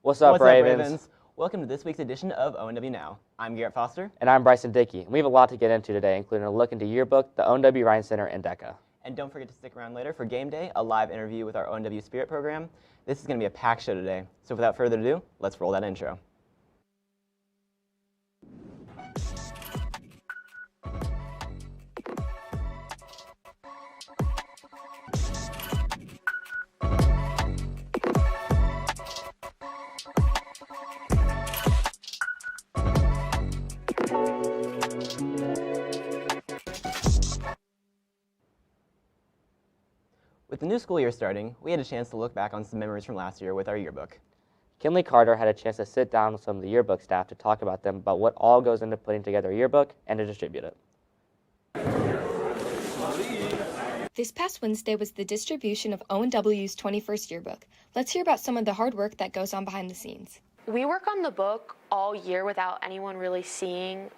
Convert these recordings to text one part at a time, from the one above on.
What's up, Ravens? Ravens? Welcome to this week's edition of ONW Now. I'm Garrett Foster. And I'm Bryson Dickey. And we have a lot to get into today, including a look into yearbook, the ONW Ryan Center, and DECA. And don't forget to stick around later for Game Day, a live interview with our ONW Spirit program. This is going to be a packed show today. So without further ado, let's roll that intro. With the new school year starting, we had a chance to look back on some memories from last year with our yearbook. Kinley Carter had a chance to sit down with some of the yearbook staff to talk about them about what all goes into putting together a yearbook and to distribute it. This past Wednesday was the distribution of ONW's 21st yearbook. Let's hear about some of the hard work that goes on behind the scenes. We work on the book all year without anyone really seeing,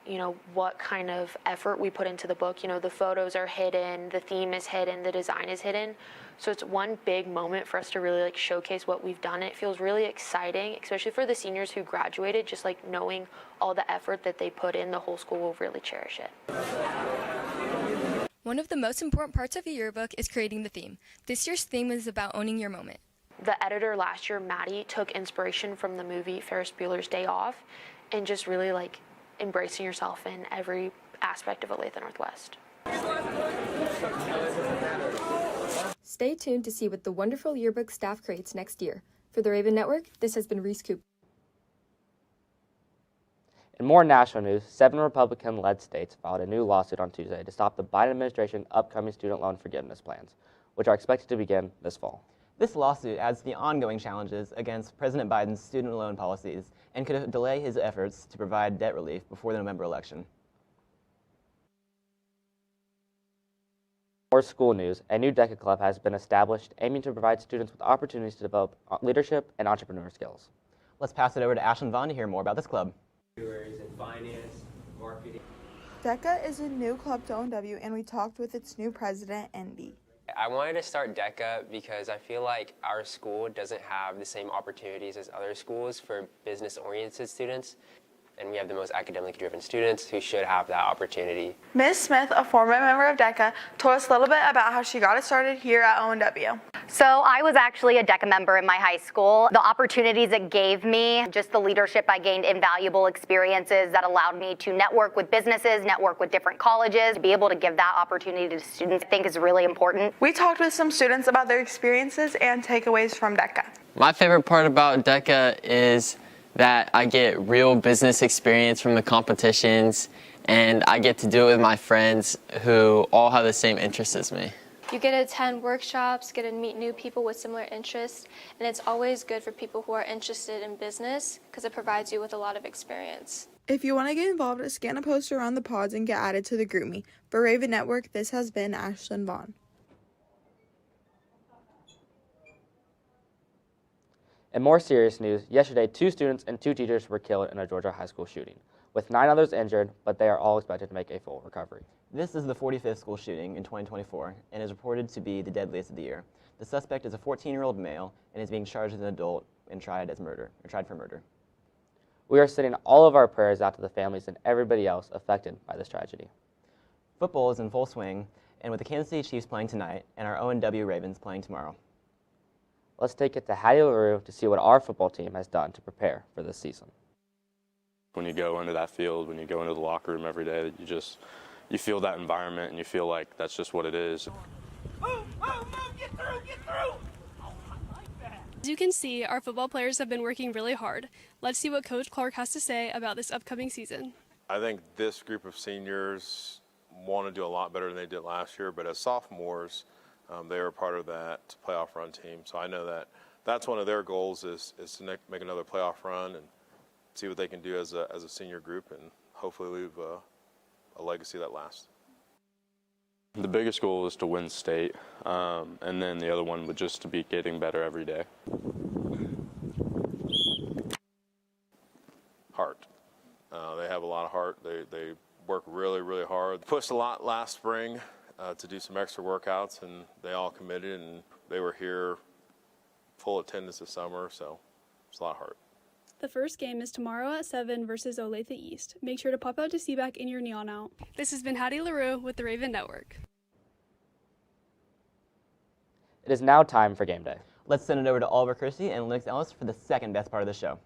what kind of effort we put into the book. The photos are hidden, the theme is hidden, the design is hidden. So it's one big moment for us to really showcase what we've done. It feels really exciting, especially for the seniors who graduated, just knowing all the effort that they put in, the whole school will really cherish it. One of the most important parts of a yearbook is creating the theme. This year's theme is about owning your moment. The editor last year, Maddie, took inspiration from the movie Ferris Bueller's Day Off and just really embracing yourself in every aspect of Olathe Northwest. Stay tuned to see what the wonderful yearbook staff creates next year. For the Raven Network, this has been Reese Cooper. In more national news, 7 Republican-led states filed a new lawsuit on Tuesday to stop the Biden administration's upcoming student loan forgiveness plans, which are expected to begin this fall. This lawsuit adds to the ongoing challenges against President Biden's student loan policies and could delay his efforts to provide debt relief before the November election. More school news, a new DECA club has been established aiming to provide students with opportunities to develop leadership and entrepreneur skills. Let's pass it over to Ashlyn Vaughn to hear more about this club. In finance, marketing. DECA is a new club to ONW, and we talked with its new president, Andy. I wanted to start DECA because I feel like our school doesn't have the same opportunities as other schools for business-oriented students, and we have the most academically driven students who should have that opportunity. Ms. Smith, a former member of DECA, told us a little bit about how she got it started here at ONW. So I was actually a DECA member in my high school. The opportunities it gave me, just the leadership I gained, invaluable experiences that allowed me to network with businesses, network with different colleges, to be able to give that opportunity to students I think is really important. We talked with some students about their experiences and takeaways from DECA. My favorite part about DECA is that I get real business experience from the competitions, and I get to do it with my friends who all have the same interests as me. You get to attend workshops, get to meet new people with similar interests, and it's always good for people who are interested in business because it provides you with a lot of experience. If you want to get involved, scan a poster around the pods and get added to the GroupMe. For Raven Network, this has been Ashlyn Vaughn. In more serious news, yesterday 2 students and 2 teachers were killed in a Georgia high school shooting, with 9 others injured, but they are all expected to make a full recovery. This is the 45th school shooting in 2024 and is reported to be the deadliest of the year. The suspect is a 14-year-old male and is being charged as an adult and tried for murder. We are sending all of our prayers out to the families and everybody else affected by this tragedy. Football is in full swing, and with the Kansas City Chiefs playing tonight and our ONW Ravens playing tomorrow. Let's take it to Hattie LaRue to see what our football team has done to prepare for this season. When you go into that field, when you go into the locker room every day, you feel that environment and you feel like that's just what it is. Get through! As you can see, our football players have been working really hard. Let's see what Coach Clark has to say about this upcoming season. I think this group of seniors want to do a lot better than they did last year, but as sophomores, they are part of that playoff run team. So I know that that's one of their goals is to make another playoff run and see what they can do as a senior group and hopefully leave a legacy that lasts. The biggest goal is to win state, and then the other one would just to be getting better every day. Heart. They have a lot of heart. They work really, really hard. Pushed a lot last spring to do some extra workouts, and they all committed, and they were here full attendance this summer, so it's a lot of heart. The first game is tomorrow at 7 versus Olathe East. Make sure to pop out to CBAC in your neon out. This has been Hattie LaRue with the Raven Network. It is now time for game day. Let's send it over to Oliver Christie and Lennox Ellis for the second best part of the show.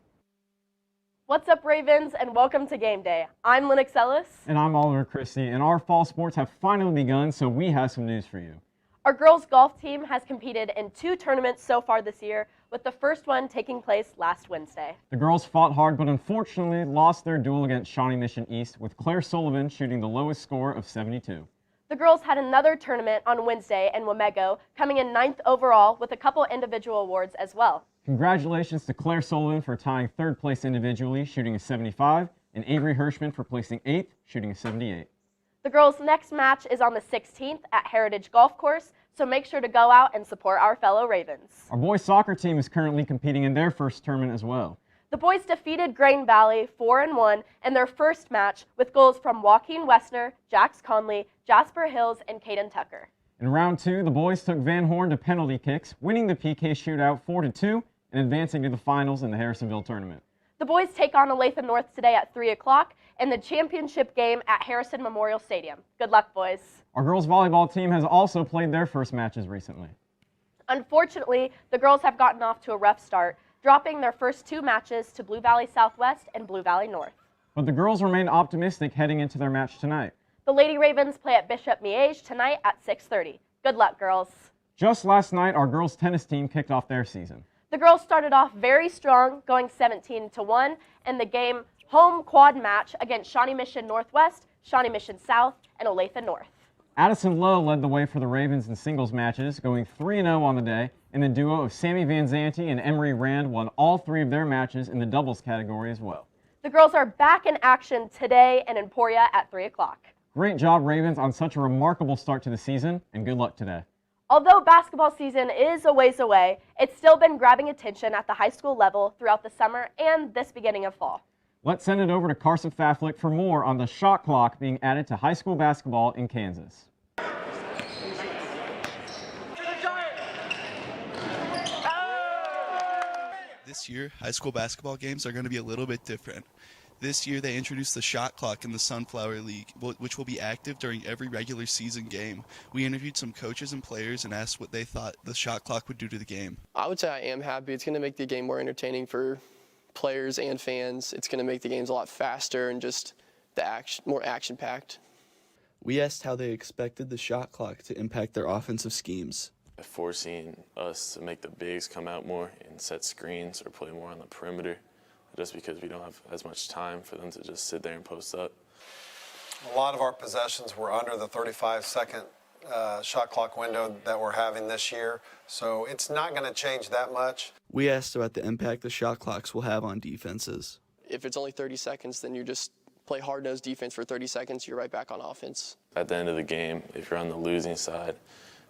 What's up, Ravens, and welcome to Game Day. I'm Lennox Ellis. And I'm Oliver Christie, and our fall sports have finally begun, so we have some news for you. Our girls golf team has competed in 2 tournaments so far this year, with the first one taking place last Wednesday. The girls fought hard, but unfortunately lost their duel against Shawnee Mission East, with Claire Sullivan shooting the lowest score of 72. The girls had another tournament on Wednesday in Wamego, coming in 9th overall with a couple individual awards as well. Congratulations to Claire Sullivan for tying 3rd place individually, shooting a 75, and Avery Hirschman for placing 8th, shooting a 78. The girls' next match is on the 16th at Heritage Golf Course, so make sure to go out and support our fellow Ravens. Our boys soccer team is currently competing in their first tournament as well. The boys defeated Grain Valley 4-1 in their first match with goals from Joaquin Westner, Jax Conley, Jasper Hills, and Caden Tucker. In round 2, the boys took Van Horn to penalty kicks, winning the PK shootout 4-2 and advancing to the finals in the Harrisonville tournament. The boys take on Olathe North today at 3 o'clock in the championship game at Harrison Memorial Stadium. Good luck, boys. Our girls volleyball team has also played their first matches recently. Unfortunately, the girls have gotten off to a rough start, dropping their first 2 matches to Blue Valley Southwest and Blue Valley North. But the girls remain optimistic heading into their match tonight. The Lady Ravens play at Bishop Miege tonight at 6:30. Good luck, girls. Just last night, our girls tennis team kicked off their season. The girls started off very strong, going 17-1 in the game home quad match against Shawnee Mission Northwest, Shawnee Mission South, and Olathe North. Addison Lowe led the way for the Ravens in singles matches, going 3-0 on the day, and the duo of Sammy Van Zanti and Emery Rand won all 3 of their matches in the doubles category as well. The girls are back in action today in Emporia at 3 o'clock. Great job, Ravens, on such a remarkable start to the season, and good luck today. Although basketball season is a ways away, it's still been grabbing attention at the high school level throughout the summer and this beginning of fall. Let's send it over to Carson Faflick for more on the shot clock being added to high school basketball in Kansas. This year, high school basketball games are going to be a little bit different. This year, they introduced the shot clock in the Sunflower League, which will be active during every regular season game. We interviewed some coaches and players and asked what they thought the shot clock would do to the game. I would say I am happy. It's going to make the game more entertaining for players and fans. It's going to make the games a lot faster and just more action-packed. We asked how they expected the shot clock to impact their offensive schemes. Forcing us to make the bigs come out more and set screens or play more on the perimeter, just because we don't have as much time for them to just sit there and post up. A lot of our possessions were under the 35-second shot clock window that we're having this year, so it's not going to change that much. We asked about the impact the shot clocks will have on defenses. If it's only 30 seconds, then you just play hard-nosed defense for 30 seconds, you're right back on offense. At the end of the game, if you're on the losing side,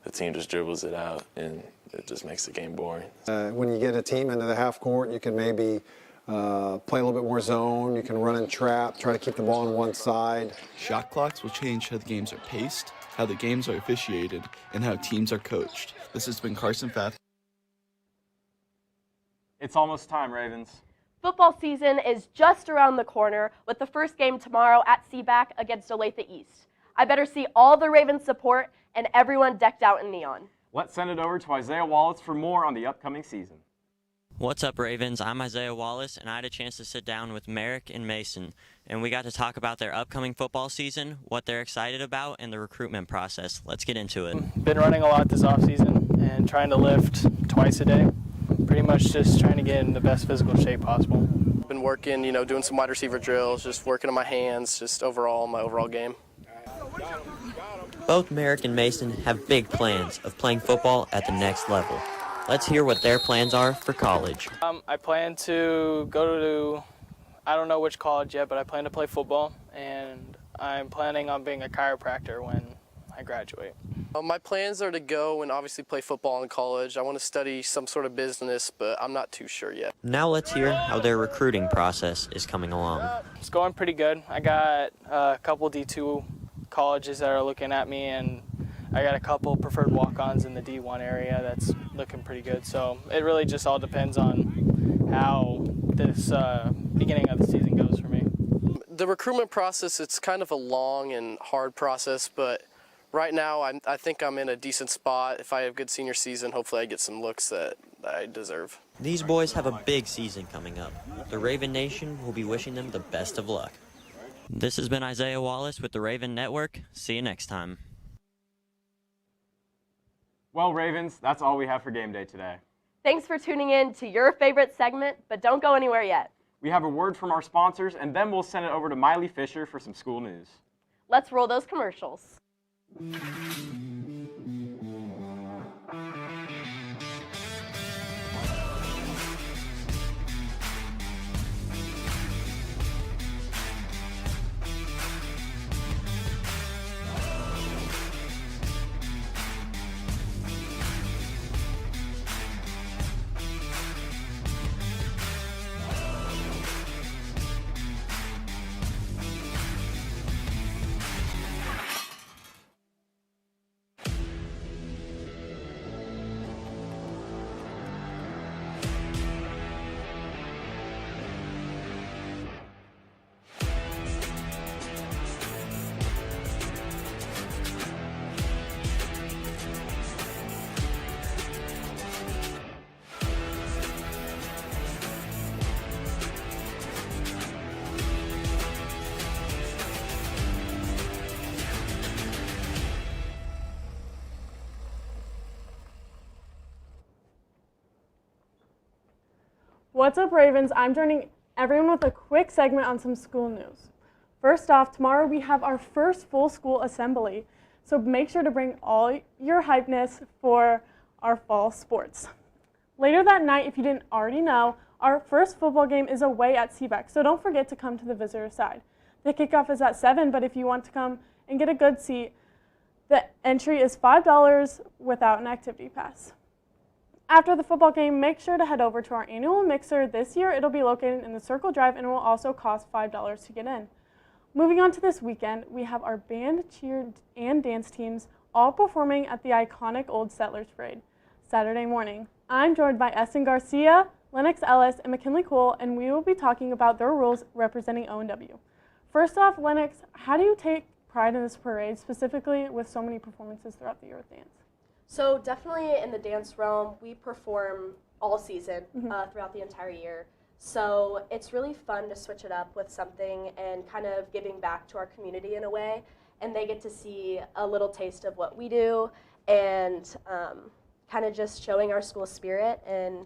the team just dribbles it out, and it just makes the game boring. When you get a team into the half court, you can maybe play a little bit more zone. You can run and trap, try to keep the ball on one side. Shot clocks will change how the games are paced, how the games are officiated, and how teams are coached. This has been Carson Fath. It's almost time, Ravens. Football season is just around the corner with the first game tomorrow at CBAC against Olathe East. I better see all the Ravens support and everyone decked out in neon. Let's send it over to Isaiah Wallace for more on the upcoming season. What's up, Ravens? I'm Isaiah Wallace, and I had a chance to sit down with Merrick and Mason, and we got to talk about their upcoming football season, what they're excited about, and the recruitment process. Let's get into it. Been running a lot this offseason and trying to lift twice a day. Pretty much just trying to get in the best physical shape possible. Been working, doing some wide receiver drills, just working on my hands, just my overall game. Both Merrick and Mason have big plans of playing football at the next level. Let's hear what their plans are for college. I plan to go to, I don't know which college yet, but I plan to play football, and I'm planning on being a chiropractor when I graduate. My plans are to go and obviously play football in college. I want to study some sort of business, but I'm not too sure yet. Now let's hear how their recruiting process is coming along. It's going pretty good. I got a couple D2 colleges that are looking at me, and I got a couple preferred walk-ons in the D1 area that's looking pretty good. So it really just all depends on how this beginning of the season goes for me. The recruitment process, it's kind of a long and hard process, but right now I think I'm in a decent spot. If I have a good senior season, hopefully I get some looks that I deserve. These boys have a big season coming up. The Raven Nation will be wishing them the best of luck. This has been Isaiah Wallace with the Raven Network. See you next time. Well, Ravens, that's all we have for game day today. Thanks for tuning in to your favorite segment, but don't go anywhere yet. We have a word from our sponsors, and then we'll send it over to Miley Fisher for some school news. Let's roll those commercials. What's up, Ravens? I'm joining everyone with a quick segment on some school news. First off, tomorrow we have our first full school assembly, so make sure to bring all your hypeness for our fall sports. Later that night, if you didn't already know, our first football game is away at Seabeck, so don't forget to come to the visitor side. The kickoff is at 7, but if you want to come and get a good seat, the entry is $5 without an activity pass. After the football game, make sure to head over to our annual mixer. This year, it'll be located in the Circle Drive and will also cost $5 to get in. Moving on to this weekend, we have our band, cheer, and dance teams all performing at the iconic Old Settlers Parade Saturday morning. I'm joined by Eston Garcia, Lennox Ellis, and McKinley Cole, and we will be talking about their roles representing ONW. First off, Lennox, how do you take pride in this parade, specifically with so many performances throughout the year with dance? So definitely in the dance realm, we perform all season throughout the entire year. So it's really fun to switch it up with something and kind of giving back to our community in a way. And they get to see a little taste of what we do and kind of just showing our school spirit and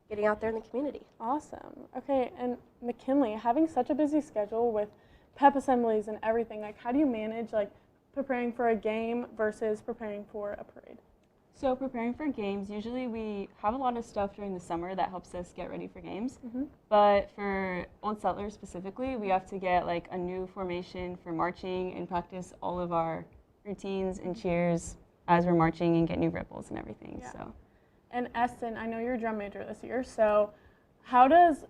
getting out there in the community. Awesome. Okay, and McKinley, having such a busy schedule with pep assemblies and everything, like how do you manage like preparing for a game versus preparing for a parade? So preparing for games, usually we have a lot of stuff during the summer that helps us get ready for games. But for Old Settlers specifically, we have to get like a new formation for marching and practice all of our routines and cheers as we're marching and get new ripples and everything. Yeah. So. And Eston, I know you're a drum major this year, so how does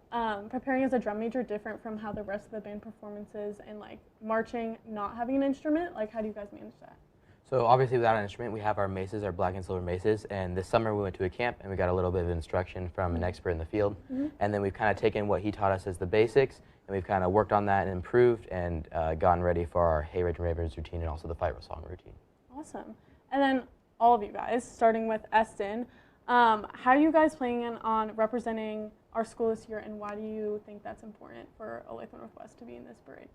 preparing as a drum major different from how the rest of the band performances and like marching, not having an instrument? Like how do you guys manage that? So obviously without an instrument, we have our maces, our black and silver maces, and this summer we went to a camp and we got a little bit of instruction from an expert in the field. And then we've kind of taken what he taught us as the basics, and we've kind of worked on that and improved and gotten ready for our Hey Ragin' Ravens routine and also the Fight Song routine. Awesome. And then all of you guys, starting with Eston, how are you guys planning on representing our school this year, and why do you think that's important for Olathe Northwest to be in this parade?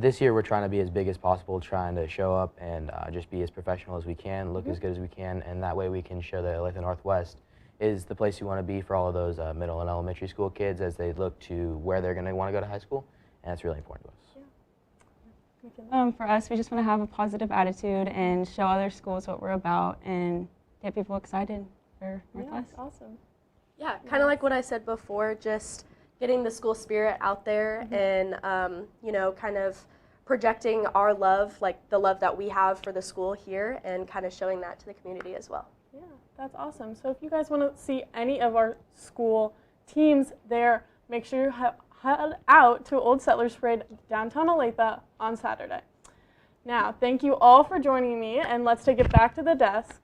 This year we're trying to be as big as possible, trying to show up and just be as professional as we can, look as good as we can, and that way we can show that Olathe Northwest is the place you want to be for all of those middle and elementary school kids as they look to where they're going to want to go to high school, and that's really important to us. For us, we just want to have a positive attitude and show other schools what we're about and get people excited for Northwest. Yeah, awesome. Yeah, kind of like what I said before, just getting the school spirit out there and, you know, kind of projecting our love, like the love that we have for the school here, and kind of showing that to the community as well. Yeah, that's awesome. So if you guys want to see any of our school teams there, make sure you head out to Old Settlers Parade downtown Olathe on Saturday. Now, thank you all for joining me, and let's take it back to the desk.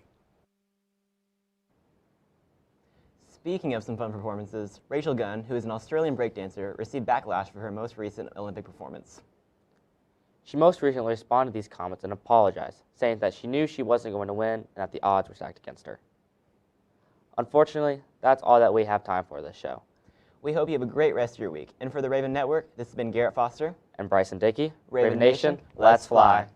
Speaking of some fun performances, Rachel Gunn, who is an Australian breakdancer, received backlash for her most recent Olympic performance. She most recently responded to these comments and apologized, saying that she knew she wasn't going to win and that the odds were stacked against her. Unfortunately, that's all that we have time for this show. We hope you have a great rest of your week. And for the Raven Network, this has been Garrett Foster and Bryson Dickey. Raven Nation, let's fly.